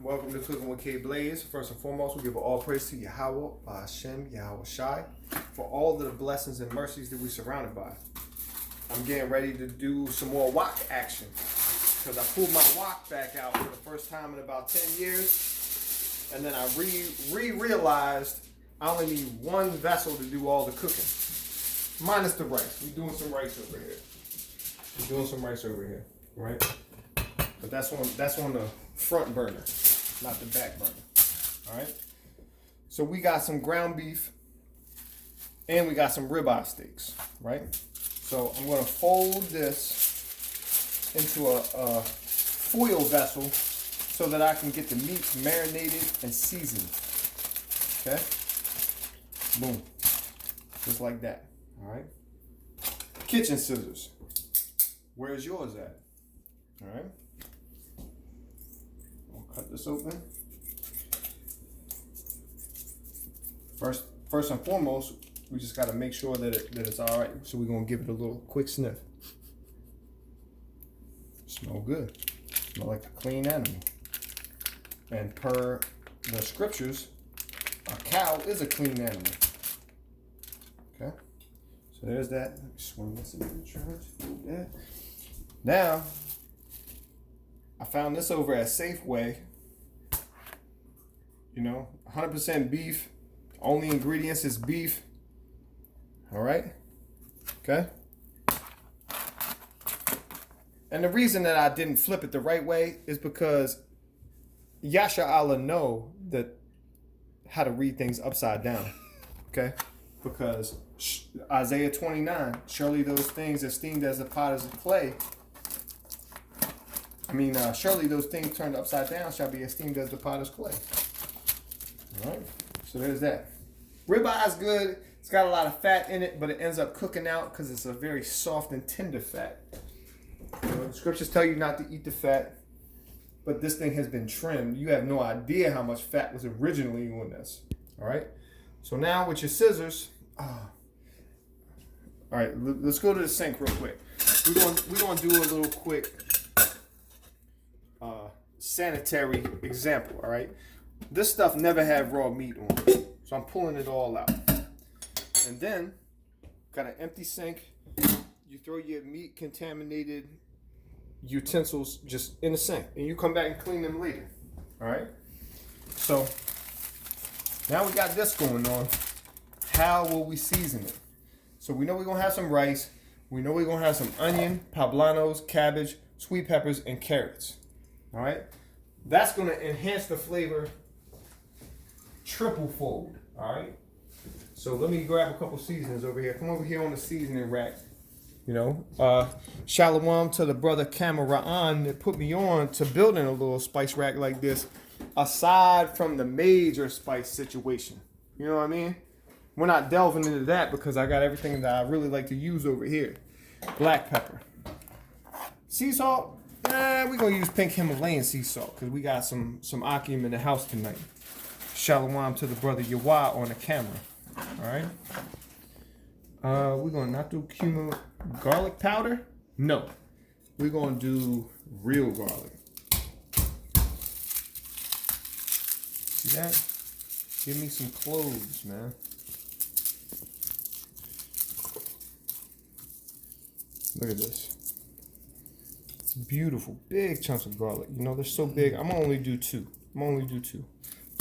Welcome to Cooking with K Blaze. First and foremost, we give all praise to Yahweh, Hashem, Yahweh Shai, for all the blessings and mercies that we're surrounded by. I'm getting ready to do some more wok action because I pulled my wok back out for the first time in about 10 years, and then I realized I only need one vessel to do all the cooking, minus the rice. We're doing some rice over here. Right? But that's on the front burner, not the back burner. All right. So we got some ground beef, and we got some ribeye steaks. Right. So I'm going to fold this into a foil vessel so that I can get the meat marinated and seasoned. Okay. Boom. Just like that. All right. Kitchen scissors. Where's yours at? All right. I'll cut this open. First and foremost, we just got to make sure that it's all right. So we're gonna give it a little quick sniff. Smell good. Smell like a clean animal. And per the scriptures, a cow is a clean animal. Okay. So there's that. Let me swing this into the trash. Now, I found this over at Safeway. 100% beef. Only ingredients is beef. All right. Okay. And the reason that I didn't flip it the right way is because Yasha Allah know that how to read things upside down. Okay. Because Isaiah 29, surely those things esteemed as the pot is of clay. Surely those things turned upside down shall be esteemed as the potter's clay. All right, so there's that. Ribeye is good. It's got a lot of fat in it, but it ends up cooking out because it's a very soft and tender fat. The scriptures tell you not to eat the fat, but this thing has been trimmed. You have no idea how much fat was originally on this. All right, so now with your scissors, all right, let's go to the sink real quick. We're going to do a little quick sanitary example. All right, this stuff never had raw meat on it, so I'm pulling it all out. And then got an empty sink. You throw your meat contaminated utensils just in the sink, and you come back and clean them later. All right, so now we got this going on. How will we season it? So we know we're gonna have some rice. We know we're gonna have some onion, poblanos, cabbage, sweet peppers, and carrots. All right, that's gonna enhance the flavor triple fold. All right, so let me grab a couple seasonings over here. Come over here on the seasoning rack. Shalom to the brother Cameron that put me on to building a little spice rack like this, aside from the major spice situation. You know what I mean? We're not delving into that because I got everything that I really like to use over here. Black pepper. Sea salt. We're going to use pink Himalayan sea salt because we got some Akim in the house tonight. Shalom to the brother Yawa on the camera. All right. We're going to not do cumin garlic powder. No. We're going to do real garlic. See that? Give me some cloves, man. Look at this. Beautiful, big chunks of garlic. They're so big. I'm gonna only do two.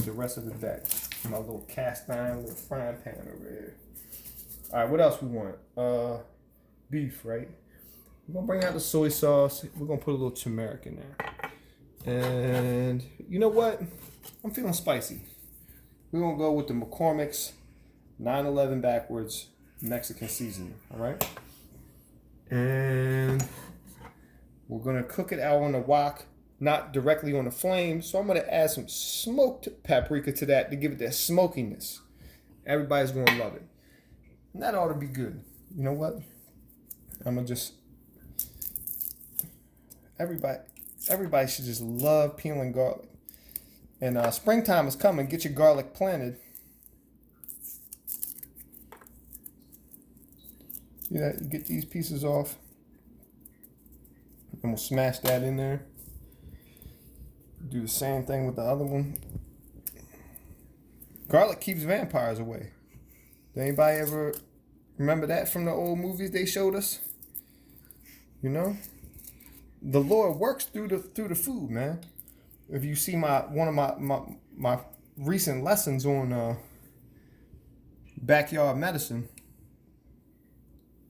The rest of the bag. My little cast iron, little frying pan over here. All right, what else we want? Beef, right? We're gonna bring out the soy sauce. We're gonna put a little turmeric in there. And you know what? I'm feeling spicy. We're gonna go with the McCormick's 911 backwards Mexican seasoning. All right. And we're going to cook it out on the wok, not directly on the flame. So I'm going to add some smoked paprika to that to give it that smokiness. Everybody's going to love it. And that ought to be good. You know what? I'm going to just... Everybody should just love peeling garlic. And springtime is coming. Get your garlic planted. You get these pieces off. And we'll smash that in there. Do the same thing with the other one. Garlic keeps vampires away. Did anybody ever remember that from the old movies they showed us? You know, the Lord works through the food, man. If you see one of my recent lessons on backyard medicine,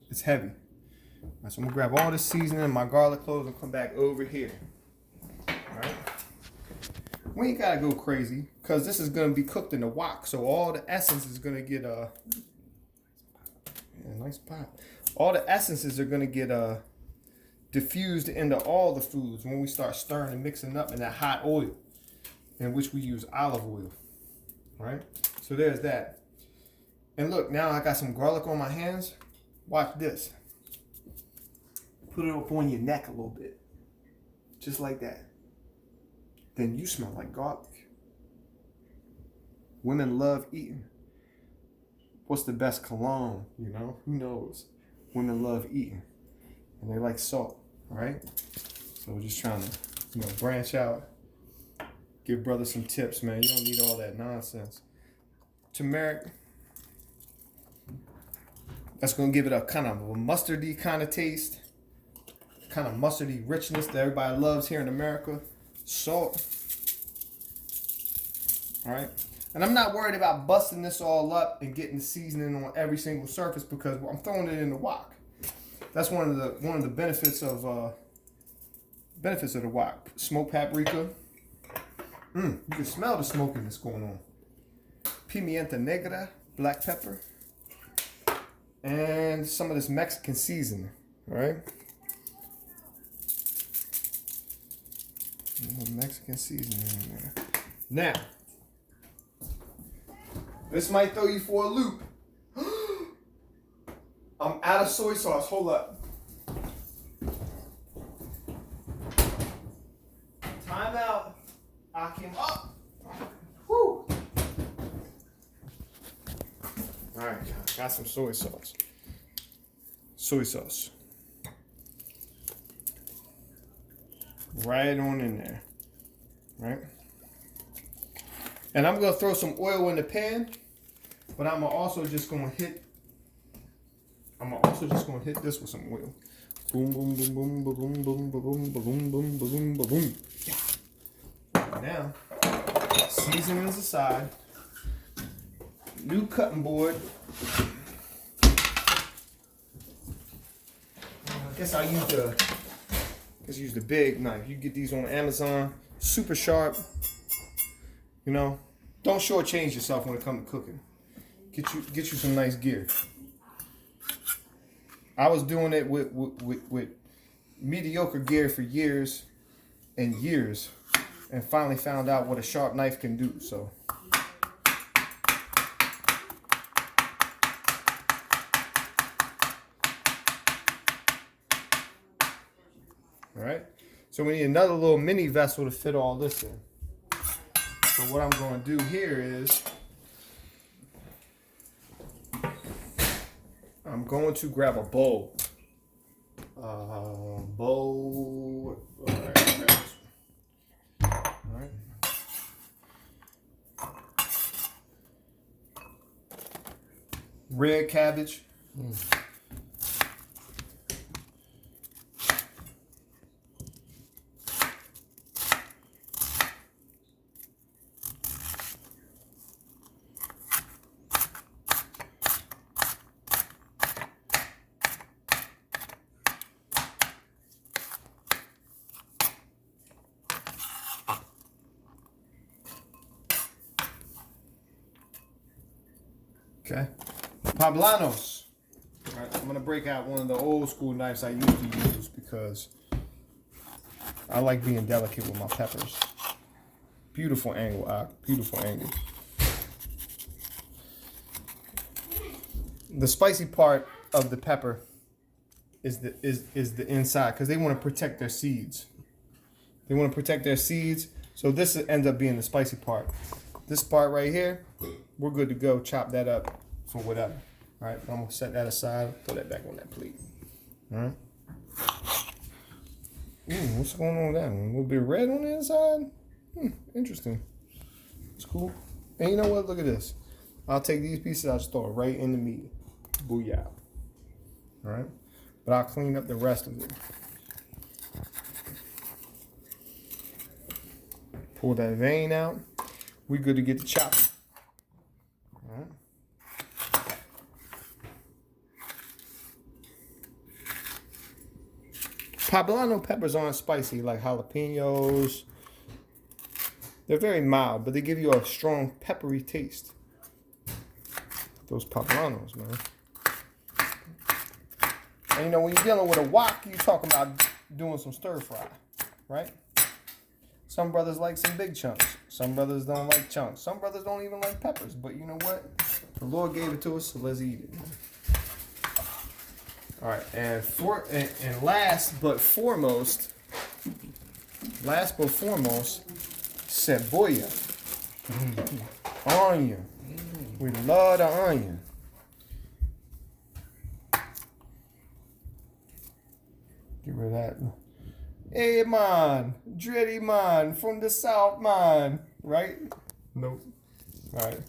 it's heavy. Right, so I'm gonna grab all this seasoning, my garlic cloves, and come back over here. All right. We ain't gotta go crazy because this is gonna be cooked in the wok, so all the essence is gonna get nice pot. All the essences are gonna get diffused into all the foods when we start stirring and mixing up in that hot oil, in which we use olive oil. All right. So there's that. And look, now I got some garlic on my hands. Watch this. Put it up on your neck a little bit. Just like that. Then you smell like garlic. Women love eating. What's the best cologne, you know? Who knows? Women love eating. And they like salt, all right? So we're just trying to, branch out. Give brother some tips, man. You don't need all that nonsense. Turmeric. That's going to give it a kind of a mustardy kind of taste. Kind of mustardy richness that everybody loves here in America. Salt. All right. And I'm not worried about busting this all up and getting the seasoning on every single surface because I'm throwing it in the wok. That's one of the benefits of the wok. Smoked paprika. You can smell the smokiness going on. Pimienta negra, black pepper. And some of this Mexican seasoning, all right? Mexican seasoning in there. Now, this might throw you for a loop. I'm out of soy sauce. Hold up. Time out. I came up. Whew. All right, got some soy sauce. Soy sauce. Right on in there. Right? And I'm going to throw some oil in the pan, but I'm also just going to hit this with some oil. Boom, boom, boom, boom, boom, boom, boom, boom, boom, boom, boom, boom, boom. Now, seasonings aside, new cutting board. I guess I use the big knife. You get these on Amazon, super sharp. Don't shortchange yourself when it comes to cooking. Get you some nice gear. I was doing it with mediocre gear for years and years, and finally found out what a sharp knife can do. So. All right, so we need another little mini vessel to fit all this in. So what I'm going to do here is I'm going to grab a bowl. All right. Red cabbage. Okay, poblanos. All right, I'm gonna break out one of the old school knives I used to use because I like being delicate with my peppers. Beautiful angle, beautiful angle. The spicy part of the pepper is the inside because they want to protect their seeds. So this ends up being the spicy part. This part right here, we're good to go. Chop that up for whatever. All right, I'm gonna set that aside. Throw that back on that plate. All right. What's going on with that one? A little bit red on the inside. Interesting. It's cool. And you know what? Look at this. I'll take these pieces, I'll just throw it right in the meat. Booyah. Alright? But I'll clean up the rest of it. Pull that vein out. We good to get the chopper. Alright? Poblano peppers aren't spicy like jalapenos. They're very mild, but they give you a strong peppery taste. Those poblanos, man. And you know, when you're dealing with a wok, you're talking about doing some stir fry, right? Some brothers like some big chunks. Some brothers don't like chunks. Some brothers don't even like peppers. But you know what? The Lord gave it to us, so let's eat it. All right, and last but foremost, cebolla, onion. We love the onion. Get rid of that. Hey man, Dreddy man, from the south man, right? Nope. All right.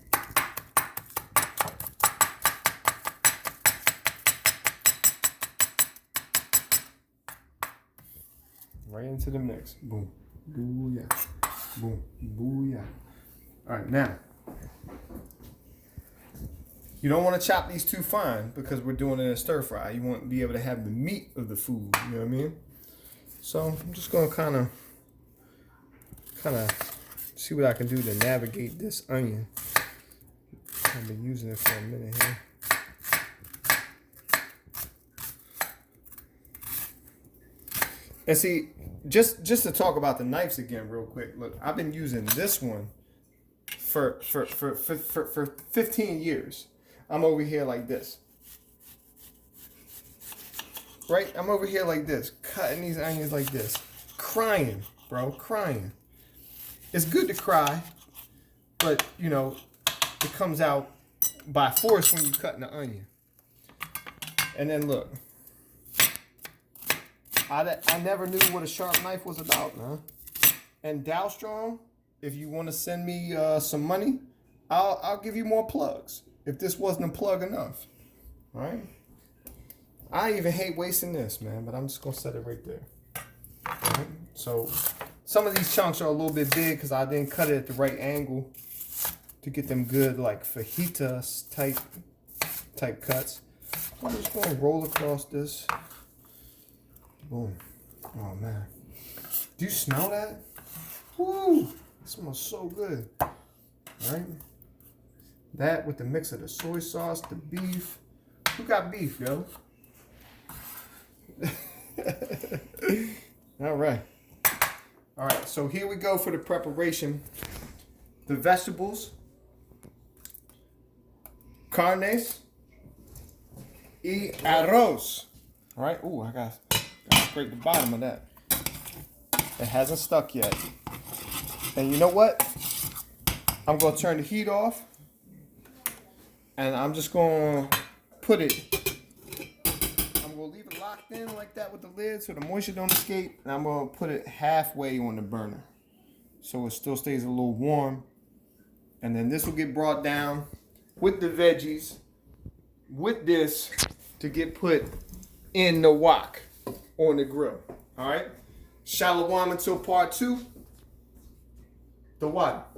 Right into the mix. Boom. Booyah. Boom. Booyah. All right, now. You don't want to chop these too fine because we're doing it in a stir fry. You want to be able to have the meat of the food. You know what I mean? So I'm just going to kind of see what I can do to navigate this onion. I've been using it for a minute here. And see, just to talk about the knives again real quick. Look, I've been using this one for 15 years. I'm over here like this. Right? I'm over here like this, cutting these onions like this. Crying, bro, crying. It's good to cry, but, you know, it comes out by force when you're cutting the onion. And then look. I never knew what a sharp knife was about, man. And Dowstrong, if you want to send me some money, I'll give you more plugs. If this wasn't a plug enough, all right? I even hate wasting this, man, but I'm just gonna set it right there. All right? So some of these chunks are a little bit big because I didn't cut it at the right angle to get them good, like fajitas type cuts. I'm just gonna roll across this. Boom. Oh man. Do you smell that? Woo! It smells so good. All right? That with the mix of the soy sauce, the beef. Who got beef, yo? All right. All right, so here we go for the preparation. The vegetables. Carnes y arroz. All right. Ooh, I got to scrape the bottom of that. It hasn't stuck yet. And you know what? I'm going to turn the heat off. And I'm just going to put it, I'm going to leave it locked in like that with the lid so the moisture don't escape. And I'm going to put it halfway on the burner so it still stays a little warm. And then this will get brought down with the veggies, with this, to get put in the wok on the grill. All right? Shalom until part 2. The what?